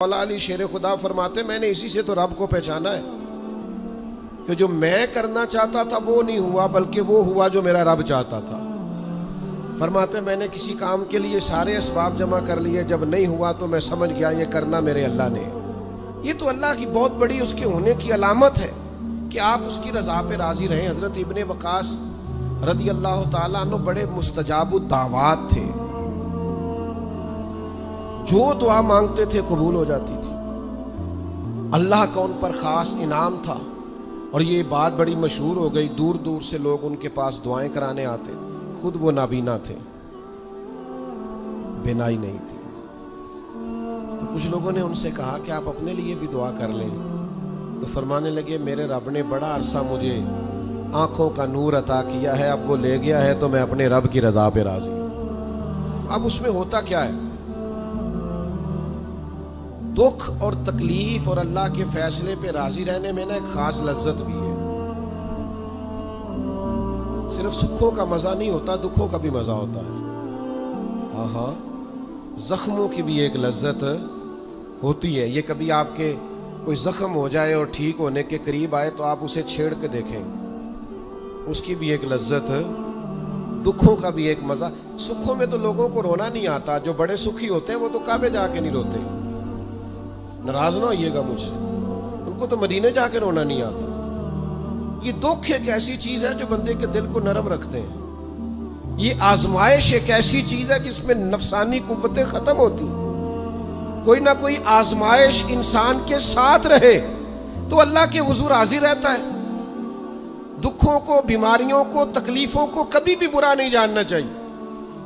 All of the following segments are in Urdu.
مولا علی شیر خدا فرماتے میں نے اسی سے تو رب کو پہچانا ہے کہ جو میں کرنا چاہتا تھا وہ نہیں ہوا بلکہ وہ ہوا جو میرا رب چاہتا تھا۔ فرماتے میں نے کسی کام کے لیے سارے اسباب جمع کر لیے، جب نہیں ہوا تو میں سمجھ گیا یہ کرنا میرے اللہ نے۔ یہ تو اللہ کی بہت بڑی اس کے ہونے کی علامت ہے کہ آپ اس کی رضا پہ راضی رہیں۔ حضرت ابن وقاص رضی اللہ تعالیٰ عنہ بڑے مستجاب الدعوات تھے، جو دعا مانگتے تھے قبول ہو جاتی تھی، اللہ کا ان پر خاص انعام تھا۔ اور یہ بات بڑی مشہور ہو گئی، دور دور سے لوگ ان کے پاس دعائیں کرانے آتے، خود وہ نابینا تھے، بینائی نہیں تھی۔ تو کچھ لوگوں نے ان سے کہا کہ آپ اپنے لیے بھی دعا کر لیں، تو فرمانے لگے میرے رب نے بڑا عرصہ مجھے آنکھوں کا نور عطا کیا ہے، اب وہ لے گیا ہے تو میں اپنے رب کی رضا پہ راضی ہوں۔ اب اس میں ہوتا کیا ہے، دکھ اور تکلیف اور اللہ کے فیصلے پہ راضی رہنے میں نا ایک خاص لذت بھی ہے۔ صرف سکھوں کا مزہ نہیں ہوتا، دکھوں کا بھی مزہ ہوتا ہے۔ ہاں، زخموں کی بھی ایک لذت ہوتی ہے۔ یہ کبھی آپ کے کوئی زخم ہو جائے اور ٹھیک ہونے کے قریب آئے تو آپ اسے چھیڑ کے دیکھیں، اس کی بھی ایک لذت، دکھوں کا بھی ایک مزہ۔ سکھوں میں تو لوگوں کو رونا نہیں آتا، جو بڑے سکھی ہوتے ہیں وہ تو کعبے جا کے نہیں روتے، ناراض نہ ہوئیے گا مجھ سے، ان کو تو مدینے جا کے رونا نہیں آتا۔ یہ دکھ ایک ایسی چیز ہے جو بندے کے دل کو نرم رکھتے ہیں۔ یہ آزمائش ایک ایسی چیز ہے جس میں نفسانی قوتیں ختم ہوتی۔ کوئی نہ کوئی آزمائش انسان کے ساتھ رہے تو اللہ کے حضور حاضر رہتا ہے۔ دکھوں کو، بیماریوں کو، تکلیفوں کو کبھی بھی برا نہیں جاننا چاہیے۔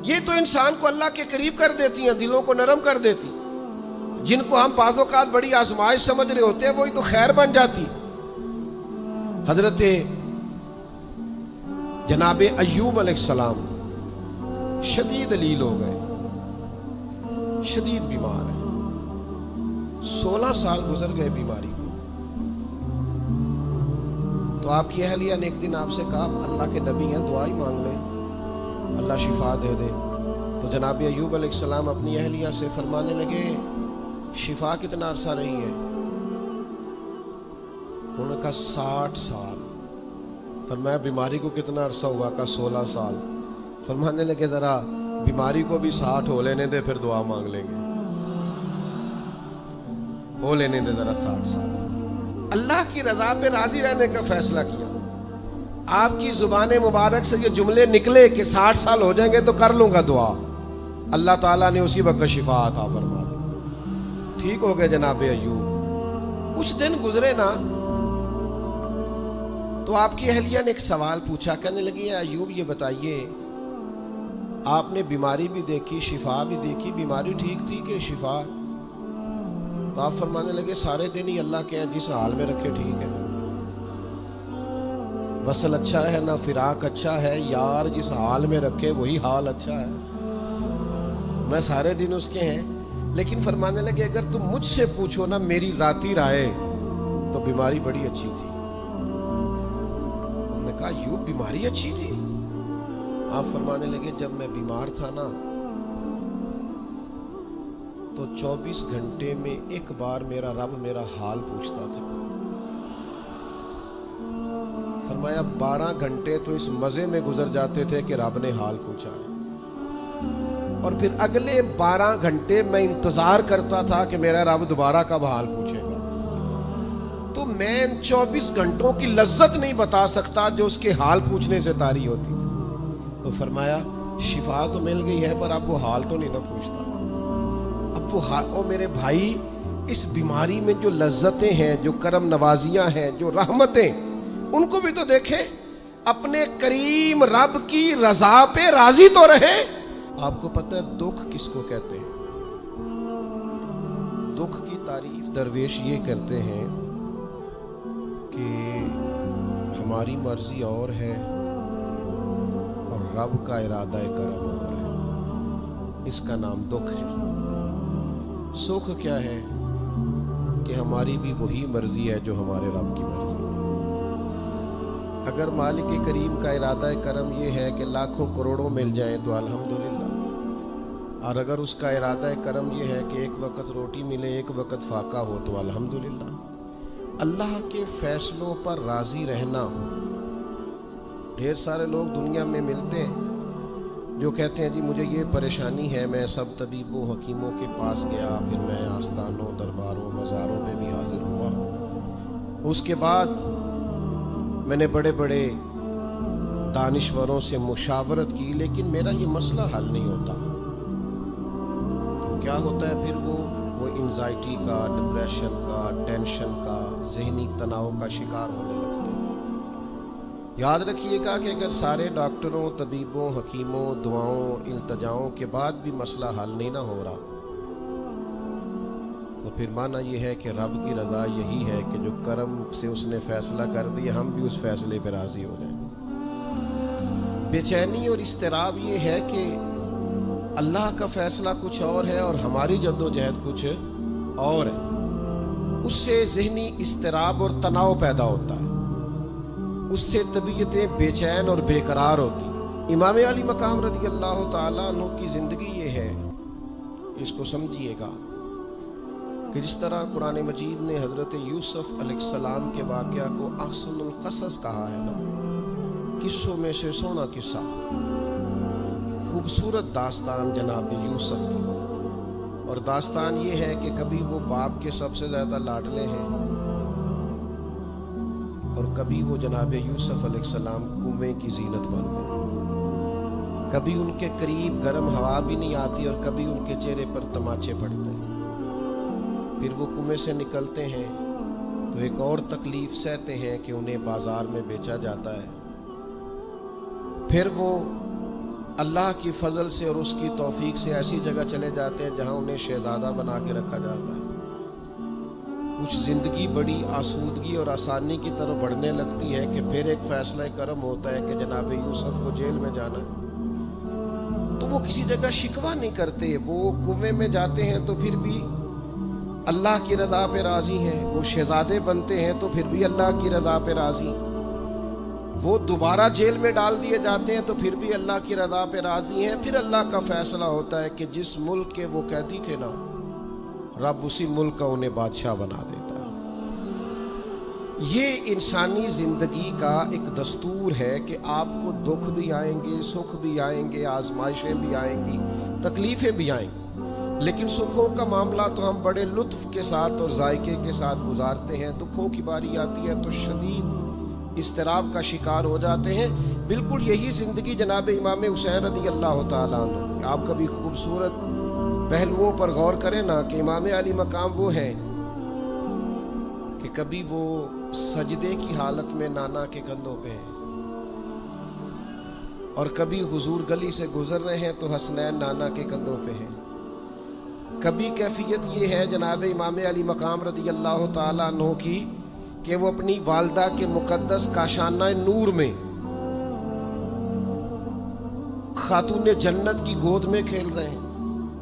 یہ تو انسان کو اللہ کے قریب کر دیتی ہیں، دلوں کو نرم کر دیتی۔ جن کو ہم بعض اوقات بڑی آزمائش سمجھ رہے ہوتے ہیں وہی تو خیر بن جاتی۔ حضرت جناب ایوب علیہ السلام شدید علیل ہو گئے، شدید بیمار ہے، 16 سال گزر گئے بیماری کو۔ تو آپ کی اہلیہ نے ایک دن آپ سے کہا اللہ کے نبی ہیں، دعا ہی مانگ لیں، اللہ شفا دے دے۔ تو جناب ایوب علیہ السلام اپنی اہلیہ سے فرمانے لگے شفا کتنا عرصہ رہی ہے؟ انہوں نے کہا 60 سال۔ فرمایا بیماری کو کتنا عرصہ ہوا؟ کہا 16 سال۔ فرمانے لگے ذرا بیماری کو بھی 60 ہو لینے دے، پھر دعا مانگ لیں گے، ہو لینے دے ذرا 60 سال۔ اللہ کی رضا پہ راضی رہنے کا فیصلہ کیا۔ آپ کی زبان مبارک سے یہ جملے نکلے کہ 60 سال ہو جائیں گے تو کر لوں گا دعا، اللہ تعالیٰ نے اسی وقت شفا عطا فرما دی، ٹھیک ہو گئے جناب ایوب۔ کچھ دن گزرے نا تو آپ کی اہلیہ نے ایک سوال پوچھا، کہنے لگی ایوب یہ بتائیے آپ نے بیماری بھی دیکھی، شفا بھی دیکھی، بیماری ٹھیک تھی کہ شفا؟ تو آپ فرمانے لگے سارے دن ہی اللہ کے ہیں، جس حال میں رکھے ٹھیک ہے۔ وصل اچھا ہے نہ فراق اچھا ہے، یار جس حال میں رکھے وہی حال اچھا ہے، میں سارے دن اس کے ہیں۔ لیکن فرمانے لگے اگر تم مجھ سے پوچھو نا میری ذاتی رائے تو بیماری بڑی اچھی تھی۔ انہوں نے کہا یوں بیماری اچھی تھی؟ آپ فرمانے لگے جب میں بیمار تھا نا تو 24 گھنٹے میں ایک بار میرا رب میرا حال پوچھتا تھا۔ فرمایا 12 گھنٹے تو اس مزے میں گزر جاتے تھے کہ رب نے حال پوچھا ہے، اور پھر اگلے 12 گھنٹے میں انتظار کرتا تھا کہ میرا رب دوبارہ کب حال پوچھے گا۔ تو میں ان 24 گھنٹوں کی لذت نہیں بتا سکتا جو اس کے حال پوچھنے سے طاری ہوتی۔ تو فرمایا شفا تو مل گئی ہے پر اب وہ حال تو نہیں نہ پوچھتا۔ اب وہ حال، او میرے بھائی، اس بیماری میں جو لذتیں ہیں، جو کرم نوازیاں ہیں، جو رحمتیں، ان کو بھی تو دیکھیں۔ اپنے کریم رب کی رضا پہ راضی تو رہے۔ آپ کو پتہ ہے دکھ کس کو کہتے ہیں؟ دکھ کی تعریف درویش یہ کرتے ہیں کہ ہماری مرضی اور ہے اور رب کا ارادہ کرم اور ہے، اس کا نام دکھ ہے۔ سکھ کیا ہے کہ ہماری بھی وہی مرضی ہے جو ہمارے رب کی مرضی ہے۔ اگر مالک کریم کا ارادہ کرم یہ ہے کہ لاکھوں کروڑوں مل جائیں تو الحمدللہ، اور اگر اس کا ارادہ کرم یہ ہے کہ ایک وقت روٹی ملے ایک وقت فاقہ ہو تو الحمدللہ۔ اللہ کے فیصلوں پر راضی رہنا۔ ڈھیر سارے لوگ دنیا میں ملتے ہیں جو کہتے ہیں جی مجھے یہ پریشانی ہے، میں سب طبیبوں حکیموں کے پاس گیا، پھر میں آستانوں درباروں مزاروں میں بھی حاضر ہوا، اس کے بعد میں نے بڑے بڑے دانشوروں سے مشاورت کی، لیکن میرا یہ مسئلہ حل نہیں ہوتا۔ تو کیا ہوتا ہے پھر وہ انزائٹی کا، ڈپریشن کا، ٹینشن کا، ذہنی تناؤ کا شکار ہونے لگتے ہیں۔ یاد رکھیے گا کہ اگر سارے ڈاکٹروں، طبیبوں، حکیموں، دعاؤں، التجاؤں کے بعد بھی مسئلہ حل نہیں نہ ہو رہا، تو پھر معنی یہ ہے کہ رب کی رضا یہی ہے کہ جو کرم سے اس نے فیصلہ کر دیا ہم بھی اس فیصلے پہ راضی ہو جائیں۔ بے چینی اور اضطراب یہ ہے کہ اللہ کا فیصلہ کچھ اور ہے اور ہماری جد و جہد کچھ اور ہے، اس سے ذہنی اضطراب اور تناؤ پیدا ہوتا ہے، اس سے طبیعتیں بے چین اور بے قرار ہوتی۔ امام علی مقام رضی اللہ تعالیٰ عنہ کی زندگی یہ ہے، اس کو سمجھیے گا کہ جس طرح قرآن مجید نے حضرت یوسف علیہ السلام کے واقعہ کو احسن القصص کہا ہے نا، قصوں میں سے سونا قصہ، خوبصورت داستان جناب یوسف کی، اور داستان یہ ہے کہ کبھی وہ باپ کے سب سے زیادہ لاڈلے ہیں اور کبھی وہ جناب یوسف علیہ السلام کنویں کی زینت بن گئے، کبھی ان کے قریب گرم ہوا بھی نہیں آتی اور کبھی ان کے چہرے پر تماچے پڑتے ہیں۔ پھر وہ کنویں سے نکلتے ہیں تو ایک اور تکلیف سہتے ہیں کہ انہیں بازار میں بیچا جاتا ہے۔ پھر وہ اللہ کی فضل سے اور اس کی توفیق سے ایسی جگہ چلے جاتے ہیں جہاں انہیں شہزادہ بنا کے رکھا جاتا ہے۔ کچھ زندگی بڑی آسودگی اور آسانی کی طرف بڑھنے لگتی ہے کہ پھر ایک فیصلہ کرم ہوتا ہے کہ جناب یوسف کو جیل میں جانا ہے، تو وہ کسی جگہ شکوہ نہیں کرتے، وہ کنویں میں جاتے ہیں تو پھر بھی اللہ کی رضا پہ راضی ہیں، وہ شہزادے بنتے ہیں تو پھر بھی اللہ کی رضا پہ راضی، وہ دوبارہ جیل میں ڈال دیے جاتے ہیں تو پھر بھی اللہ کی رضا پہ راضی ہیں۔ پھر اللہ کا فیصلہ ہوتا ہے کہ جس ملک کے وہ قیدی تھے نا، رب اسی ملک کا انہیں بادشاہ بنا دیتا ہے۔ یہ انسانی زندگی کا ایک دستور ہے کہ آپ کو دکھ بھی آئیں گے، سکھ بھی آئیں گے، آزمائشیں بھی آئیں گی، تکلیفیں بھی آئیں گی، لیکن سکھوں کا معاملہ تو ہم بڑے لطف کے ساتھ اور ذائقے کے ساتھ گزارتے ہیں، دکھوں کی باری آتی ہے تو شدید اضطراب کا شکار ہو جاتے ہیں۔ بالکل یہی زندگی جناب امام حسین رضی اللہ تعالیٰ عنہ، آپ کبھی خوبصورت پہلوؤں پر غور کریں نا کہ امام علی مقام وہ ہیں کہ کبھی وہ سجدے کی حالت میں نانا کے کندھوں پہ ہیں اور کبھی حضور گلی سے گزر رہے ہیں تو حسنین نانا کے کندھوں پہ ہیں۔ کبھی کیفیت یہ ہے جناب امام علی مقام رضی اللہ تعالیٰ عنہ کی کہ وہ اپنی والدہ کے مقدس کاشانہ نور میں خاتون جنت کی گود میں کھیل رہے ہیں،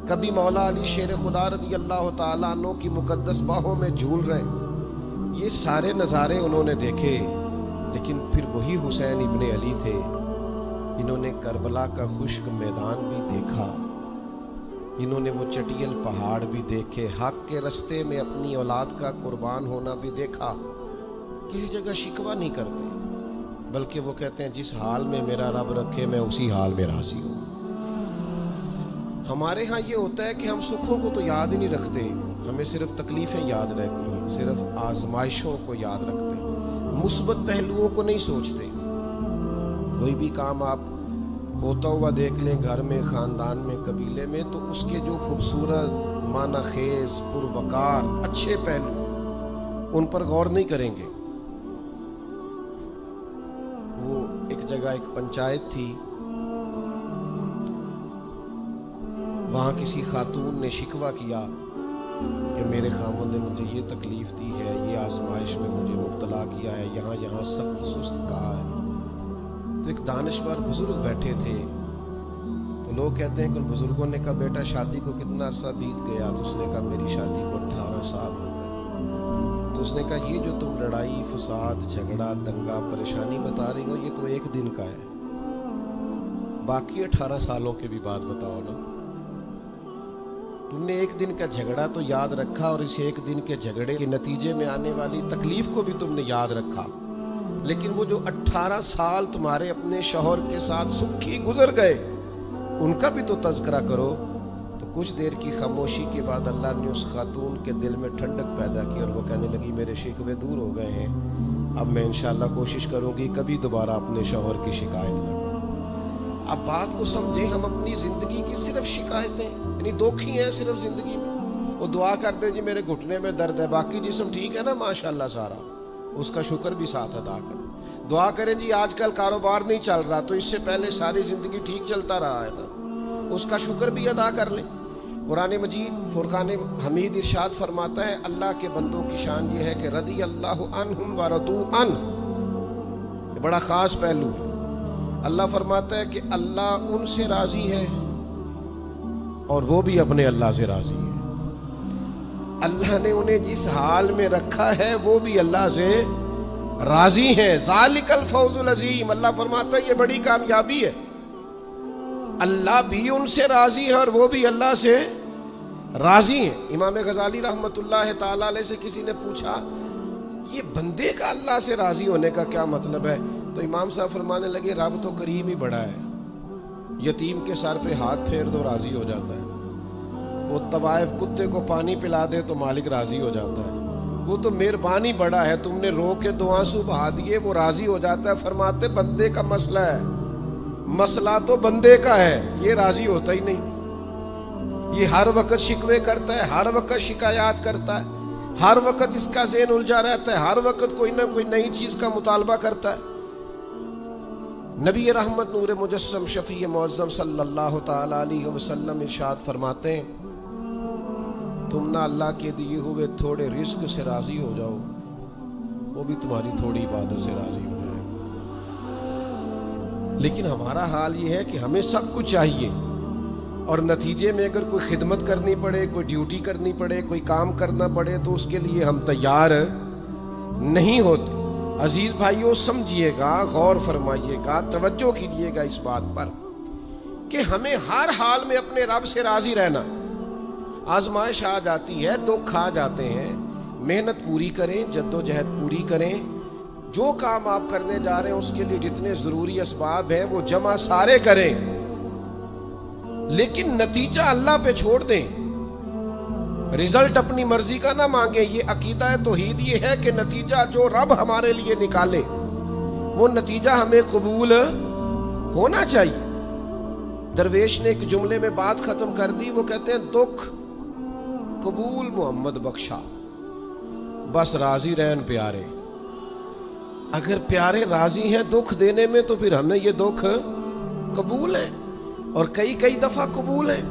کبھی مولا علی شیر خدا رضی اللہ تعالیٰ عنہ کی مقدس باہوں میں جھول رہے ہیں۔ یہ سارے نظارے انہوں نے دیکھے، لیکن پھر وہی حسین ابن علی تھے جنہوں نے کربلا کا خشک میدان بھی دیکھا، جنہوں نے وہ چٹیل پہاڑ بھی دیکھے، حق کے رستے میں اپنی اولاد کا قربان ہونا بھی دیکھا۔ کسی جگہ شکوہ نہیں کرتے، بلکہ وہ کہتے ہیں جس حال میں میرا رب رکھے میں اسی حال میں راضی ہوں۔ ہمارے ہاں یہ ہوتا ہے کہ ہم سکھوں کو تو یاد ہی نہیں رکھتے، ہمیں صرف تکلیفیں یاد رہتی ہیں، صرف آزمائشوں کو یاد رکھتے ہیں، مثبت پہلوؤں کو نہیں سوچتے۔ کوئی بھی کام آپ ہوتا ہوا دیکھ لیں گھر میں، خاندان میں، قبیلے میں، تو اس کے جو خوبصورت، معنی خیز، پروقار، اچھے پہلو، ان پر غور نہیں کریں گے۔ وہ ایک جگہ ایک پنچایت تھی، وہاں کسی خاتون نے شکوہ کیا کہ میرے خاوند نے مجھے یہ تکلیف دی ہے، یہ آزمائش میں مجھے مبتلا کیا ہے، یہاں سخت سست کہا ہے۔ تو ایک دانشور بزرگ بیٹھے تھے، تو لوگ کہتے ہیں کہ ان بزرگوں نے کہا بیٹا شادی کو کتنا عرصہ بیت گیا؟ تو اس نے کہا میری شادی کو 18 سال ہو گئے۔ تو اس نے کہا یہ جو تم لڑائی، فساد، جھگڑا، دنگا، پریشانی بتا رہی ہو، یہ تو ایک دن کا ہے، باقی 18 سالوں کے بھی بات بتاؤ نا۔ تم نے ایک دن کا جھگڑا تو یاد رکھا اور اس ایک دن کے جھگڑے کے نتیجے میں آنے والی تکلیف کو بھی تم نے یاد رکھا، لیکن وہ جو 18 سال تمہارے اپنے شوہر کے ساتھ سکھی گزر گئے ان کا بھی تو تذکرہ کرو۔ تو کچھ دیر کی خاموشی کے بعد اللہ نے اس خاتون کے دل میں ٹھنڈک پیدا کی اور وہ کہنے لگی میرے شکوے دور ہو گئے ہیں، اب میں انشاءاللہ کوشش کروں گی کبھی دوبارہ اپنے شوہر کی شکایت نہ کروں۔ اب بات کو سمجھیں، ہم اپنی زندگی کی صرف شکایتیں یعنی دکھ ہی ہیں صرف زندگی میں۔ وہ دعا کرتے ہیں جی میرے گھٹنے میں درد ہے، باقی جسم ٹھیک ہے نا ماشاءاللہ سارا، اس کا شکر بھی ساتھ ادا کریں۔ دعا کریں جی آج کل کاروبار نہیں چل رہا تو اس سے پہلے ساری زندگی ٹھیک چلتا رہا ہے نا، اس کا شکر بھی ادا کر لیں۔ قرآن مجید فرقان حمید ارشاد فرماتا ہے اللہ کے بندوں کی شان یہ ہے کہ رضی اللہ عنہم ورضوا عنہ، یہ بڑا خاص پہلو ہے۔ اللہ فرماتا ہے کہ اللہ ان سے راضی ہے اور وہ بھی اپنے اللہ سے راضی ہے۔ اللہ نے انہیں جس حال میں رکھا ہے وہ بھی اللہ سے راضی ہیں۔ ذالک الفوز العظیم، اللہ فرماتا ہے یہ بڑی کامیابی ہے، اللہ بھی ان سے راضی ہے اور وہ بھی اللہ سے راضی ہیں۔ امام غزالی رحمت اللہ تعالی علیہ سے کسی نے پوچھا یہ بندے کا اللہ سے راضی ہونے کا کیا مطلب ہے؟ تو امام صاحب فرمانے لگے رب تو کریم ہی بڑا ہے، یتیم کے سر پہ ہاتھ پھیر دو راضی ہو جاتا ہے، وہ طوائف کتے کو پانی پلا دے تو مالک راضی ہو جاتا ہے، وہ تو مہربانی بڑا ہے، تم نے رو کے 2 آنسو بہا دیے وہ راضی ہو جاتا ہے۔ فرماتے بندے کا مسئلہ ہے، مسئلہ تو بندے کا ہے، یہ راضی ہوتا ہی نہیں، یہ ہر وقت شکوے کرتا ہے، ہر وقت شکایات کرتا ہے، ہر وقت اس کا ذہن الجھا رہتا ہے، ہر وقت کوئی نہ کوئی نئی چیز کا مطالبہ کرتا ہے۔ نبی رحمت نور مجسم شفیع معظم صلی اللہ تعالی علیہ وسلم ارشاد فرماتے ہیں تم نہ اللہ کے دیے ہوئے تھوڑے رزق سے راضی ہو جاؤ وہ بھی تمہاری تھوڑی عبادت سے راضی ہو جائے۔ لیکن ہمارا حال یہ ہے کہ ہمیں سب کچھ چاہیے اور نتیجے میں اگر کوئی خدمت کرنی پڑے، کوئی ڈیوٹی کرنی پڑے، کوئی کام کرنا پڑے تو اس کے لیے ہم تیار نہیں ہوتے۔ عزیز بھائیوں سمجھیے گا، غور فرمائیے گا، توجہ کیجیے گا اس بات پر کہ ہمیں ہر حال میں اپنے رب سے راضی رہنا۔ آزمائش آ جاتی ہے، دکھ آ جاتے ہیں، محنت پوری کریں، جدوجہد پوری کریں، جو کام آپ کرنے جا رہے ہیں اس کے لیے جتنے ضروری اسباب ہیں وہ جمع سارے کریں، لیکن نتیجہ اللہ پہ چھوڑ دیں، رزلٹ اپنی مرضی کا نہ مانگیں۔ یہ عقیدہ توحید یہ ہے کہ نتیجہ جو رب ہمارے لیے نکالے وہ نتیجہ ہمیں قبول ہونا چاہیے۔ درویش نے ایک جملے میں بات ختم کر دی، وہ کہتے ہیں دکھ قبول محمد بخشا، بس راضی رہن پیارے۔ اگر پیارے راضی ہیں دکھ دینے میں تو پھر ہمیں یہ دکھ قبول ہے اور کئی دفعہ قبول ہے۔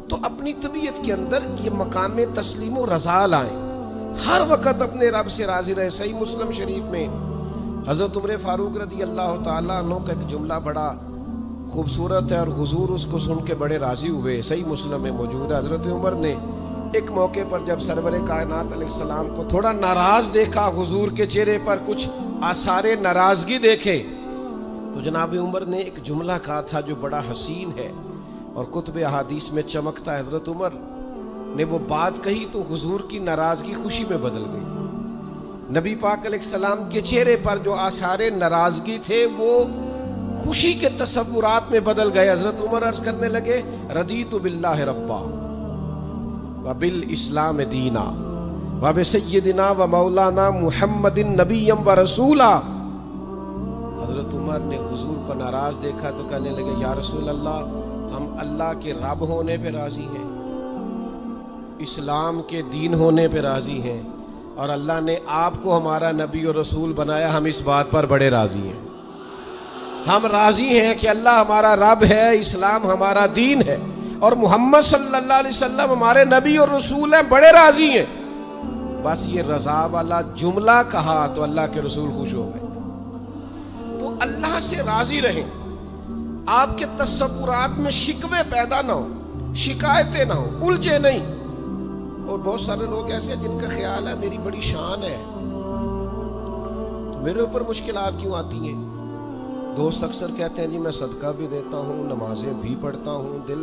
تو اپنی طبیعت کے اندر یہ مقام تسلیم و رضا لائیں، ہر وقت اپنے رب سے راضی رہیں۔ صحیح مسلم شریف میں حضرت عمر فاروق رضی اللہ تعالیٰ عنہ کا ایک جملہ بڑا خوبصورت ہے اور حضور اس کو سن کے بڑے راضی ہوئے، صحیح مسلم میں موجود ہے۔ حضرت عمر نے ایک موقع پر جب سرور کائنات علیہ السلام کو تھوڑا ناراض دیکھا، حضور کے چہرے پر کچھ آثار ناراضگی دیکھے، تو جناب عمر نے ایک جملہ کہا تھا جو بڑا حسین ہے اور کتب احادیث میں چمکتا ہے۔ حضرت عمر نے وہ بات کہی تو حضور کی ناراضگی خوشی میں بدل گئی۔ نبی پاک علیہ السلام کے چہرے پر جو آثار ناراضگی تھے وہ خوشی کے تصورات میں بدل گئے۔ حضرت عمر عرض کرنے لگے رضیت باللہ ربا وبالاسلام دینا وبسیدنا ومولانا محمد نبی و رسولا۔ حضرت عمر نے حضور کو ناراض دیکھا تو کہنے لگے یا رسول اللہ ہم اللہ کے رب ہونے پہ راضی ہیں، اسلام کے دین ہونے پہ راضی ہیں، اور اللہ نے آپ کو ہمارا نبی اور رسول بنایا، ہم اس بات پر بڑے راضی ہیں۔ ہم راضی ہیں کہ اللہ ہمارا رب ہے، اسلام ہمارا دین ہے، اور محمد صلی اللہ علیہ وسلم ہمارے نبی اور رسول ہیں، بڑے راضی ہیں۔ بس یہ رضا والا جملہ کہا تو اللہ کے رسول خوش ہو گئے۔ تو اللہ سے راضی رہیں، آپ کے تصورات میں شکوے پیدا نہ ہو، شکایتیں نہ ہو، الجھے نہیں۔ اور بہت سارے لوگ ایسے ہیں جن کا خیال ہے میری بڑی شان ہے تو میرے اوپر مشکلات کیوں آتی ہیں۔ دوست اکثر کہتے ہیں جی میں صدقہ بھی دیتا ہوں، نمازیں بھی پڑھتا ہوں، دل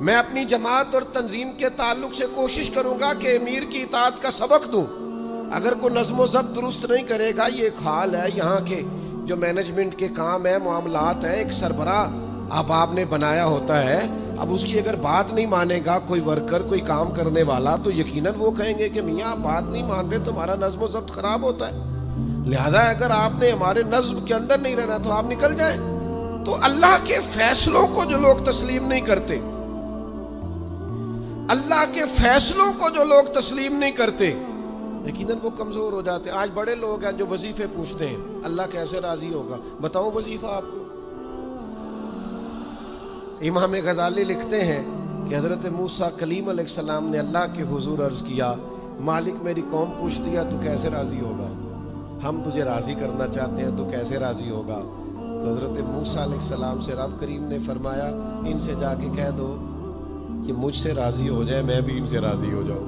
میں اپنی جماعت اور تنظیم کے تعلق سے کوشش کروں گا کہ امیر کی اطاعت کا سبق دوں. اگر کوئی نظم و ضبط درست نہیں کرے گا، یہ ایک حال ہے یہاں کے جو مینجمنٹ کے کام ہے، معاملات ہیں، ایک سربراہ آپ نے بنایا ہوتا ہے. اب اس کی اگر بات نہیں مانے گا کوئی ورکر، کوئی کام کرنے والا، تو یقیناً وہ کہیں گے کہ میاں آپ بات نہیں مان رہے، تمہارا نظم و ضبط خراب ہوتا ہے. لہذا اگر آپ نے ہمارے نظم کے اندر نہیں رہنا تو آپ نکل جائیں. تو اللہ کے فیصلوں کو جو لوگ تسلیم نہیں کرتے، اللہ کے فیصلوں کو جو لوگ تسلیم نہیں کرتے، یقیناً وہ کمزور ہو جاتے ہیں. آج بڑے لوگ ہیں جو وظیفے پوچھتے ہیں، اللہ کیسے راضی ہوگا؟ بتاؤں وظیفہ آپ کو. امام غزالی لکھتے ہیں کہ حضرت موسیٰ کلیم علیہ السلام نے اللہ کے حضور عرض کیا، مالک میری قوم پوچھتی ہے تو کیسے راضی ہوگا؟ ہم تجھے راضی کرنا چاہتے ہیں تو کیسے راضی ہوگا؟ تو حضرت موسیٰ علیہ السلام سے رب کریم نے فرمایا، ان سے جا کے کہہ دو کہ مجھ سے راضی ہو جائے، میں بھی ان سے راضی ہو جاؤں.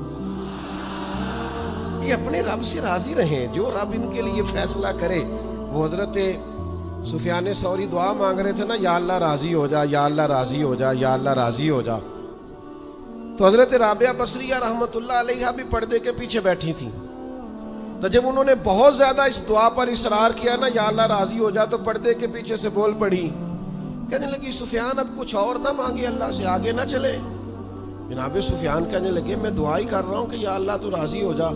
یہ اپنے رب سے راضی رہیں، جو رب ان کے لیے فیصلہ کرے. وہ حضرت سفیان ثوری دعا مانگ رہے تھے نا، یا اللہ راضی ہو جا، یا اللہ راضی ہو جا، یا اللہ راضی ہو جا. تو حضرت رابعہ بصریہ رحمۃ اللہ علیہا بھی پردے کے پیچھے بیٹھی تھیں. تو جب انہوں نے بہت زیادہ اس دعا پر اصرار کیا نا، یا اللہ راضی ہو جا، تو پردے کے پیچھے سے بول پڑی، کہنے لگی سفیان اب کچھ اور نہ مانگے، اللہ سے آگے نہ چلے. جناب سفیان کہنے لگے میں دعا ہی کر رہا ہوں کہ یا اللہ تو راضی ہو جا.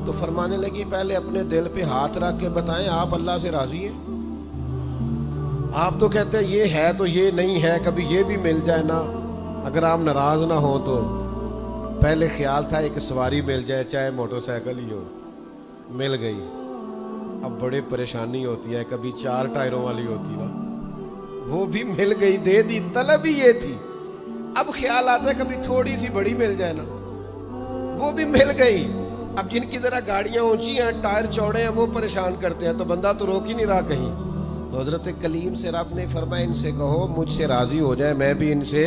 تو فرمانے لگی پہلے اپنے دل پہ ہاتھ رکھ کے بتائیں آپ اللہ سے راضی ہیں؟ آپ تو کہتے ہیں یہ ہے تو یہ نہیں ہے، کبھی یہ بھی مل جائے نا. اگر آپ ناراض نہ ہوں تو پہلے خیال تھا ایک سواری مل جائے، چاہے موٹر سائیکل ہی ہو، مل گئی. اب بڑے پریشانی ہوتی ہے، کبھی 4 ٹائروں والی ہوتی نا، وہ بھی مل گئی، دے دی. طلب ہی یہ تھی. اب خیال آتا ہے کبھی تھوڑی سی بڑی مل جائے نا، وہ بھی مل گئی. اب جن کی ذرا گاڑیاں اونچی ہیں، ٹائر چوڑے ہیں، وہ پریشان کرتے ہیں، تو بندہ تو روک ہی نہیں رہا کہیں. تو حضرت کلیم سے رب نے فرمایا ان سے کہو مجھ سے راضی ہو جائے، میں بھی ان سے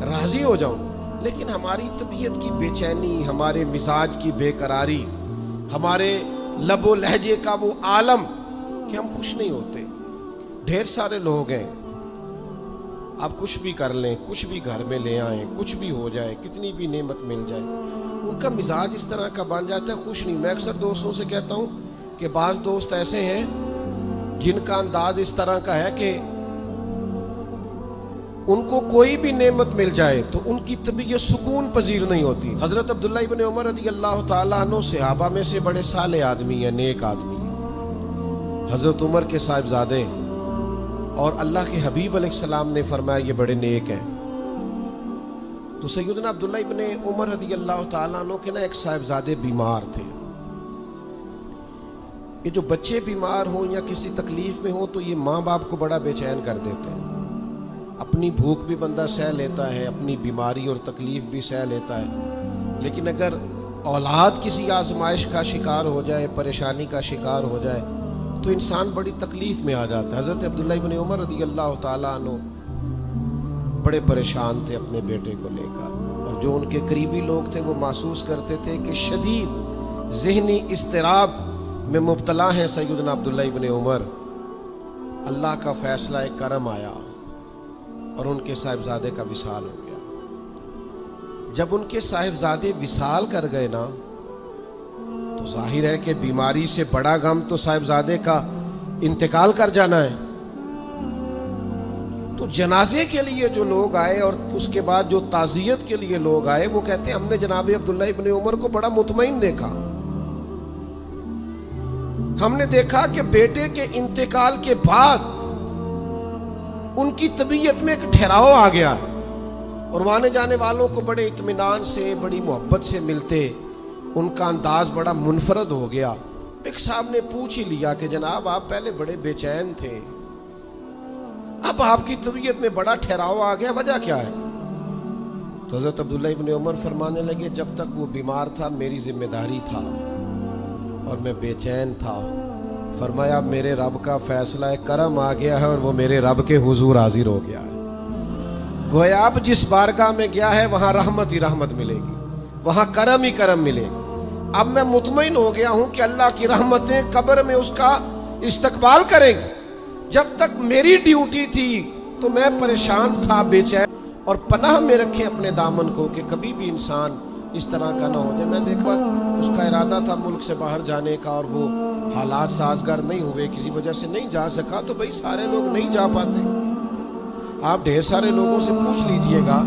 راضی ہو جاؤں. لیکن ہماری طبیعت کی بے چینی، ہمارے مزاج کی بے قراری، ہمارے لب و لہجے کا وہ عالم کہ ہم خوش نہیں ہوتے. ڈھیر سارے لوگ ہیں، آپ کچھ بھی کر لیں، کچھ بھی گھر میں لے آئیں، کچھ بھی ہو جائے، کتنی بھی نعمت مل جائے، ان کا مزاج اس طرح کا بن جاتا ہے، خوش نہیں. میں اکثر دوستوں سے کہتا ہوں کہ بعض دوست ایسے ہیں جن کا انداز اس طرح کا ہے کہ ان کو کوئی بھی نعمت مل جائے تو ان کی طبیعت سکون پذیر نہیں ہوتی. حضرت عبداللہ ابن عمر رضی اللہ تعالیٰ عنہ صحابہ میں سے بڑے صالح آدمی ہیں، نیک آدمی ہیں. حضرت عمر کے صاحبزادے اور اللہ کے حبیب علیہ السلام نے فرمایا یہ بڑے نیک ہیں. تو سیدنا عبداللہ ابن عمر رضی اللہ تعالیٰ عنہ کے نا ایک صاحبزادے بیمار تھے. یہ جو بچے بیمار ہوں یا کسی تکلیف میں ہوں تو یہ ماں باپ کو بڑا بے چین کر دیتے ہیں. اپنی بھوک بھی بندہ سہ لیتا ہے، اپنی بیماری اور تکلیف بھی سہ لیتا ہے، لیکن اگر اولاد کسی آزمائش کا شکار ہو جائے، پریشانی کا شکار ہو جائے تو انسان بڑی تکلیف میں آ جاتا ہے. حضرت عبداللہ ابن عمر رضی اللہ تعالیٰ عنہ بڑے پریشان تھے اپنے بیٹے کو لے کر، اور جو ان کے قریبی لوگ تھے وہ محسوس کرتے تھے کہ شدید ذہنی اضطراب میں مبتلا ہیں سیدنا عبداللہ ابن عمر. اللہ کا فیصلہ ایک کرم آیا اور ان کے صاحبزادے کا وصال ہو گیا. جب ان کے صاحبزادے وصال کر گئے نا تو ظاہر ہے کہ بیماری سے بڑا غم تو صاحبزادے کا انتقال کر جانا ہے. تو جنازے کے لیے جو لوگ آئے اور اس کے بعد جو تعزیت کے لیے لوگ آئے وہ کہتے ہیں ہم نے جناب عبداللہ ابن عمر کو بڑا مطمئن دیکھا. ہم نے دیکھا کہ بیٹے کے انتقال کے بعد ان کی طبیعت میں ایک ٹھہراؤ آ گیا اور آنے جانے والوں کو بڑے اطمینان سے، بڑی محبت سے ملتے. ان کا انداز بڑا منفرد ہو گیا. ایک صاحب نے پوچھ ہی لیا کہ جناب آپ پہلے بڑے بے چین تھے، اب آپ کی طبیعت میں بڑا ٹھہراؤ آ گیا، وجہ کیا ہے؟ تو حضرت عبداللہ ابن عمر فرمانے لگے جب تک وہ بیمار تھا میری ذمہ داری تھا اور میں بے چین تھا. فرمایا میرے رب کا فیصلہ کرم آ گیا ہے اور وہ میرے رب کے حضور حاضر ہو گیا ہے. گویا اب جس بارگاہ میں گیا ہے وہاں رحمت ہی رحمت ملے گی، وہاں کرم ہی کرم ملے گی. اب میں مطمئن ہو گیا ہوں کہ اللہ کی رحمتیں قبر میں اس کا استقبال کریں گی. جب تک میری ڈیوٹی تھی تو میں پریشان تھا، بے چین. اور پناہ میں رکھیں اپنے دامن کو کہ کبھی بھی انسان اس طرح کا نہ ہو جائے۔ میں دیکھا اس کا ارادہ تھا ملک سے باہر جانے کا اور وہ حالات سازگار نہیں ہوئے، کسی وجہ سے نہیں جا سکا، تو بھئی سارے لوگ نہیں جا پاتے۔ آپ ڈھیر سارے لوگوں سے پوچھ لیجئے گا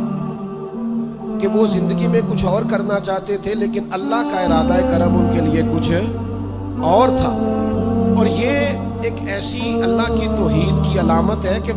کہ وہ زندگی میں کچھ اور کرنا چاہتے تھے لیکن اللہ کا ارادہ کرم ان کے لیے کچھ اور تھا، اور یہ ایک ایسی اللہ کی توحید کی علامت ہے کہ